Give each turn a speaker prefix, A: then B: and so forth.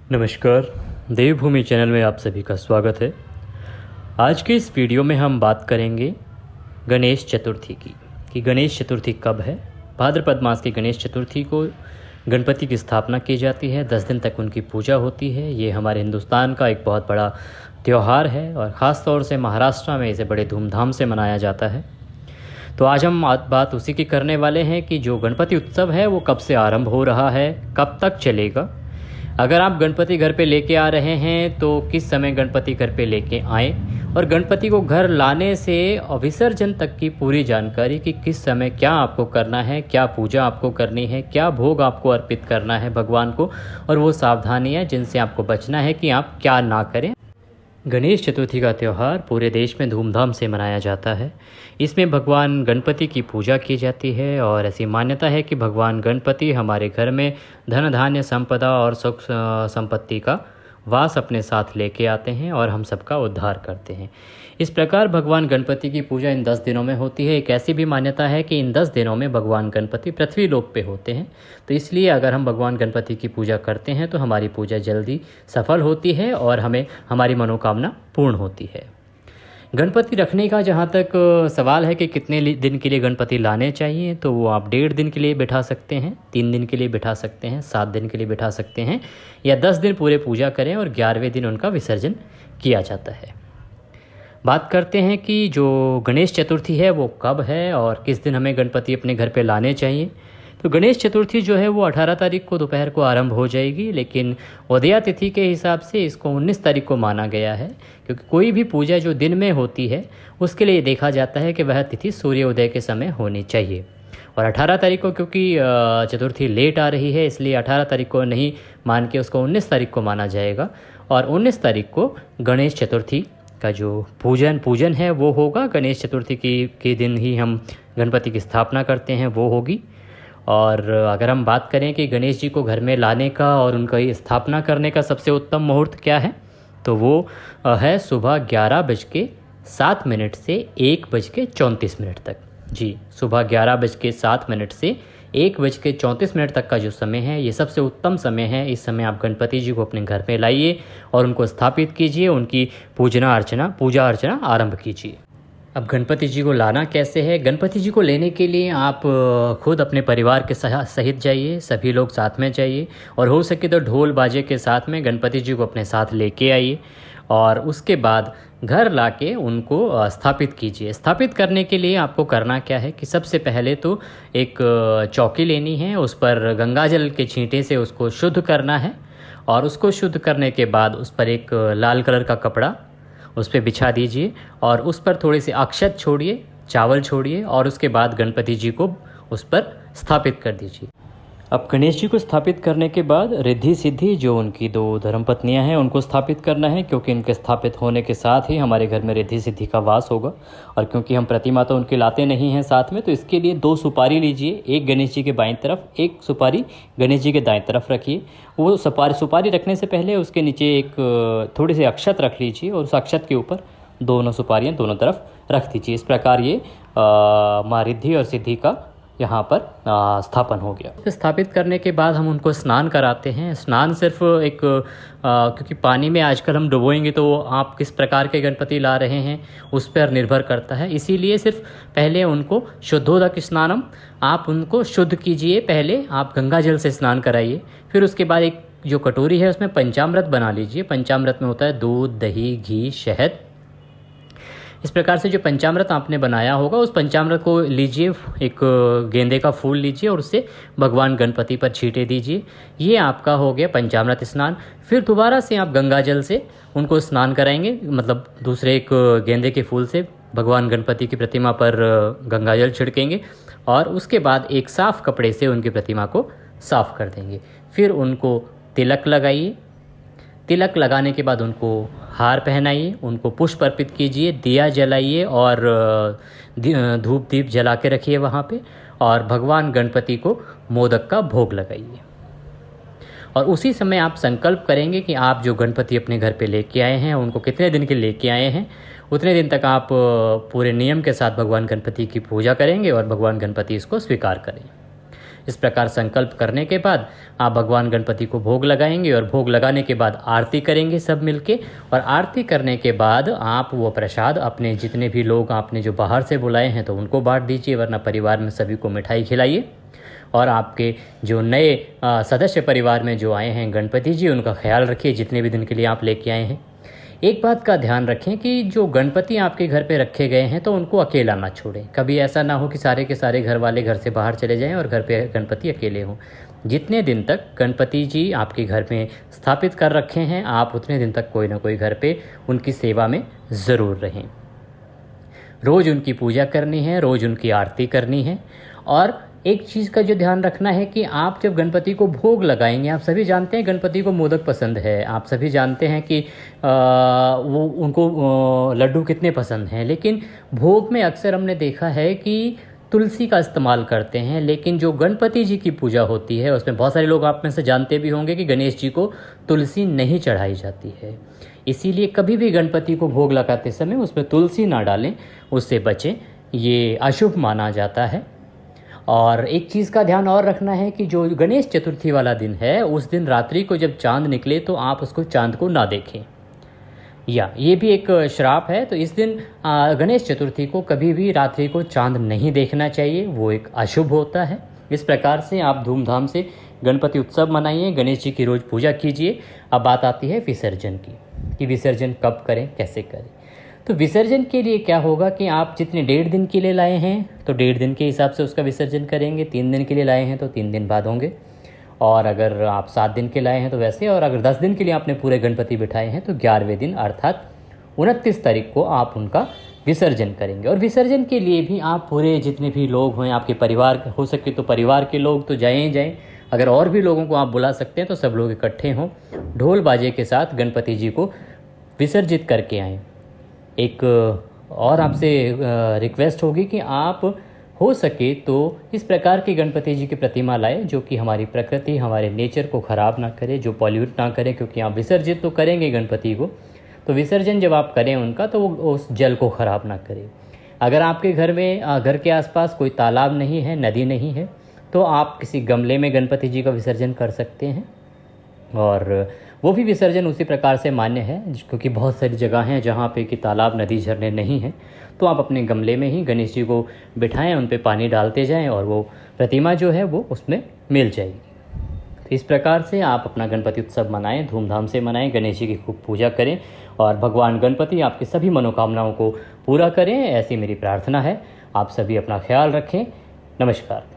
A: नमस्कार, देवभूमि चैनल में आप सभी का स्वागत है। आज के इस वीडियो में हम बात करेंगे गणेश चतुर्थी की कि गणेश चतुर्थी कब है। भाद्रपद मास की गणेश चतुर्थी को गणपति की स्थापना की जाती है, 10 दिन तक उनकी पूजा होती है। ये हमारे हिंदुस्तान का एक बहुत बड़ा त्यौहार है और ख़ास तौर से महाराष्ट्र में इसे बड़े धूमधाम से मनाया जाता है। तो आज हम बात उसी की करने वाले हैं कि जो गणपति उत्सव है वो कब से आरंभ हो रहा है, कब तक चलेगा। अगर आप गणपति घर पे लेके आ रहे हैं तो किस समय गणपति घर पे लेके आएँ, और गणपति को घर लाने से विसर्जन तक की पूरी जानकारी कि किस समय क्या आपको करना है, क्या पूजा आपको करनी है, क्या भोग आपको अर्पित करना है भगवान को, और वो सावधानियाँ जिनसे आपको बचना है कि आप क्या ना करें। गणेश चतुर्थी का त्यौहार पूरे देश में धूमधाम से मनाया जाता है। इसमें भगवान गणपति की पूजा की जाती है और ऐसी मान्यता है कि भगवान गणपति हमारे घर में धन धान्य संपदा और सुख संपत्ति का वास अपने साथ लेके आते हैं और हम सबका उद्धार करते हैं। इस प्रकार भगवान गणपति की पूजा इन 10 दिनों में होती है। एक ऐसी भी मान्यता है कि इन 10 दिनों में भगवान गणपति पृथ्वी लोक पे होते हैं, तो इसलिए अगर हम भगवान गणपति की पूजा करते हैं तो हमारी पूजा जल्दी सफल होती है और हमें हमारी मनोकामना पूर्ण होती है। गणपति रखने का जहाँ तक सवाल है कि कितने दिन के लिए गणपति लाने चाहिए, तो वो आप 1.5 दिन के लिए बिठा सकते हैं, 3 दिन के लिए बिठा सकते हैं, 7 दिन के लिए बिठा सकते हैं, या 10 दिन पूरे पूजा करें और 11वें दिन उनका विसर्जन किया जाता है। बात करते हैं कि जो गणेश चतुर्थी है वो कब है और किस दिन हमें गणपति अपने घर पे लाने चाहिए। तो गणेश चतुर्थी जो है वो 18 तारीख को दोपहर को आरंभ हो जाएगी, लेकिन उदया तिथि के हिसाब से इसको 19 तारीख को माना गया है, क्योंकि कोई भी पूजा जो दिन में होती है उसके लिए देखा जाता है कि वह तिथि सूर्योदय के समय होनी चाहिए। और 18 तारीख को क्योंकि चतुर्थी लेट आ रही है, इसलिए 18 तारीख को नहीं मान के उसको 19 तारीख को माना जाएगा। और 19 तारीख को गणेश चतुर्थी का जो पूजन है वो होगा। गणेश चतुर्थी के दिन ही हम गणपति की स्थापना करते हैं, वो होगी। और अगर हम बात करें कि गणेश जी को घर में लाने का और उनका स्थापना करने का सबसे उत्तम मुहूर्त क्या है, तो वो है सुबह 11:07 से 1:34 तक। जी, सुबह 11:07 से 1:34 तक का जो समय है ये सबसे उत्तम समय है। इस समय आप गणपति जी को अपने घर में लाइए और उनको स्थापित कीजिए, उनकी पूजा अर्चना आरंभ कीजिए। अब गणपति जी को लाना कैसे है? गणपति जी को लेने के लिए आप खुद अपने परिवार के सहित जाइए, सभी लोग साथ में जाइए, और हो सके तो ढोल बाजे के साथ में गणपति जी को अपने साथ लेके आइए और उसके बाद घर लाके उनको स्थापित कीजिए। स्थापित करने के लिए आपको करना क्या है कि सबसे पहले तो एक चौकी लेनी है, उस पर गंगाजल के छींटे से उसको शुद्ध करना है, और उसको शुद्ध करने के बाद उस पर एक लाल कलर का कपड़ा उस पर बिछा दीजिए और उस पर थोड़े से अक्षत छोड़िए, चावल छोड़िए, और उसके बाद गणपति जी को उस पर स्थापित कर दीजिए। अब गणेश जी को स्थापित करने के बाद रिद्धि सिद्धि जो उनकी 2 धर्मपत्नियां हैं उनको स्थापित करना है, क्योंकि इनके स्थापित होने के साथ ही हमारे घर में रिद्धि सिद्धि का वास होगा। और क्योंकि हम प्रतिमा तो उनकी लाते नहीं हैं साथ में, तो इसके लिए 2 सुपारी लीजिए, एक गणेश जी के बाईं तरफ, एक सुपारी गणेश जी के दाएं तरफ रखिए। वो सुपारी रखने से पहले उसके नीचे एक थोड़ी सी अक्षत रख लीजिए और उस अक्षत के ऊपर दोनों सुपारियाँ दोनों तरफ रख दीजिए। इस प्रकार ये माँ रिद्धि और सिद्धि का यहाँ पर स्थापन हो गया। स्थापित करने के बाद हम उनको स्नान कराते हैं। स्नान सिर्फ एक क्योंकि पानी में आजकल हम डुबोएंगे तो आप किस प्रकार के गणपति ला रहे हैं उस पर निर्भर करता है, इसीलिए सिर्फ पहले उनको शुद्धोदक स्नानम, आप उनको शुद्ध कीजिए। पहले आप गंगा जल से स्नान कराइए, फिर उसके बाद एक जो कटोरी है उसमें पंचामृत बना लीजिए। पंचामृत में होता है दूध, दही, घी, शहद। इस प्रकार से जो पंचामृत आपने बनाया होगा उस पंचामृत को लीजिए, एक गेंदे का फूल लीजिए और उससे भगवान गणपति पर छींटे दीजिए। ये आपका हो गया पंचामृत स्नान। फिर दोबारा से आप गंगा जल से उनको स्नान कराएंगे, मतलब दूसरे एक गेंदे के फूल से भगवान गणपति की प्रतिमा पर गंगा जल छिड़केंगे और उसके बाद एक साफ़ कपड़े से उनकी प्रतिमा को साफ़ कर देंगे। फिर उनको तिलक लगाइए। तिलक लगाने के बाद उनको हार पहनाइए, उनको पुष्प अर्पित कीजिए, दिया जलाइए और धूप दीप जला के रखिए वहाँ पे, और भगवान गणपति को मोदक का भोग लगाइए। और उसी समय आप संकल्प करेंगे कि आप जो गणपति अपने घर पे लेके आए हैं उनको कितने दिन के लेके आए हैं, उतने दिन तक आप पूरे नियम के साथ भगवान गणपति की पूजा करेंगे और भगवान गणपति इसको स्वीकार करें। इस प्रकार संकल्प करने के बाद आप भगवान गणपति को भोग लगाएंगे और भोग लगाने के बाद आरती करेंगे सब मिलके। और आरती करने के बाद आप वो प्रसाद अपने जितने भी लोग आपने जो बाहर से बुलाए हैं तो उनको बांट दीजिए, वरना परिवार में सभी को मिठाई खिलाइए। और आपके जो नए सदस्य परिवार में जो आए हैं गणपति जी, उनका ख्याल रखिए जितने भी दिन के लिए आप लेके आए हैं। एक बात का ध्यान रखें कि जो गणपति आपके घर पे रखे गए हैं तो उनको अकेला ना छोड़ें। कभी ऐसा ना हो कि सारे के सारे घर वाले घर से बाहर चले जाएं और घर पे गणपति अकेले हों। जितने दिन तक गणपति जी आपके घर में स्थापित कर रखे हैं, आप उतने दिन तक कोई ना कोई घर पे उनकी सेवा में ज़रूर रहें। रोज़ उनकी पूजा करनी है, रोज़ उनकी आरती करनी है। और एक चीज़ का जो ध्यान रखना है कि आप जब गणपति को भोग लगाएंगे, आप सभी जानते हैं गणपति को मोदक पसंद है, आप सभी जानते हैं कि वो उनको लड्डू कितने पसंद हैं। लेकिन भोग में अक्सर हमने देखा है कि तुलसी का इस्तेमाल करते हैं, लेकिन जो गणपति जी की पूजा होती है उसमें बहुत सारे लोग आप में से जानते भी होंगे कि गणेश जी को तुलसी नहीं चढ़ाई जाती है। इसीलिए कभी भी गणपति को भोग लगाते समय उसमें तुलसी ना डालें, उससे बचें, ये अशुभ माना जाता है। और एक चीज़ का ध्यान और रखना है कि जो गणेश चतुर्थी वाला दिन है, उस दिन रात्रि को जब चांद निकले तो आप उसको चांद को ना देखें, या ये भी एक श्राप है। तो इस दिन गणेश चतुर्थी को कभी भी रात्रि को चांद नहीं देखना चाहिए, वो एक अशुभ होता है। इस प्रकार से आप धूमधाम से गणपति उत्सव मनाइए, गणेश जी की रोज़ पूजा कीजिए। अब बात आती है विसर्जन की, कि विसर्जन कब करें, कैसे करें। तो विसर्जन के लिए क्या होगा कि आप जितने 1.5 दिन के लिए लाए हैं तो 1.5 दिन के हिसाब से उसका विसर्जन करेंगे। 3 दिन के लिए लाए हैं तो 3 दिन बाद होंगे। और अगर आप 7 दिन के लाए हैं तो वैसे, और अगर 10 दिन के लिए आपने पूरे गणपति बिठाए हैं तो 11वें दिन अर्थात 29 तारीख को आप उनका विसर्जन करेंगे। और विसर्जन के लिए भी आप पूरे जितने भी लोग हैं आपके परिवार, हो सके तो परिवार के लोग तो जाएं। अगर और भी लोगों को आप बुला सकते हैं तो सब लोग इकट्ठे हों, ढोल बाजे के साथ गणपति जी को विसर्जित करके आएँ। एक और आपसे रिक्वेस्ट होगी कि आप हो सके तो इस प्रकार की गणपति जी की प्रतिमा लाएं जो कि हमारी प्रकृति, हमारे नेचर को ख़राब ना करे, जो पॉल्यूट ना करे। क्योंकि आप विसर्जित तो करेंगे गणपति को, तो विसर्जन जब आप करें उनका तो वो उस जल को ख़राब ना करे। अगर आपके घर में घर के आसपास कोई तालाब नहीं है, नदी नहीं है, तो आप किसी गमले में गणपति जी का विसर्जन कर सकते हैं। और वो भी विसर्जन उसी प्रकार से मान्य है, क्योंकि बहुत सारी जगह हैं जहाँ पे कि तालाब, नदी, झरने नहीं हैं। तो आप अपने गमले में ही गणेश जी को बिठाएं, उन पे पानी डालते जाएं और वो प्रतिमा जो है वो उसमें मिल जाएगी। तो इस प्रकार से आप अपना गणपति उत्सव मनाएं, धूमधाम से मनाएं, गणेश जी की खूब पूजा करें और भगवान गणपति आपकी सभी मनोकामनाओं को पूरा करें, ऐसी मेरी प्रार्थना है। आप सभी अपना ख्याल रखें। नमस्कार।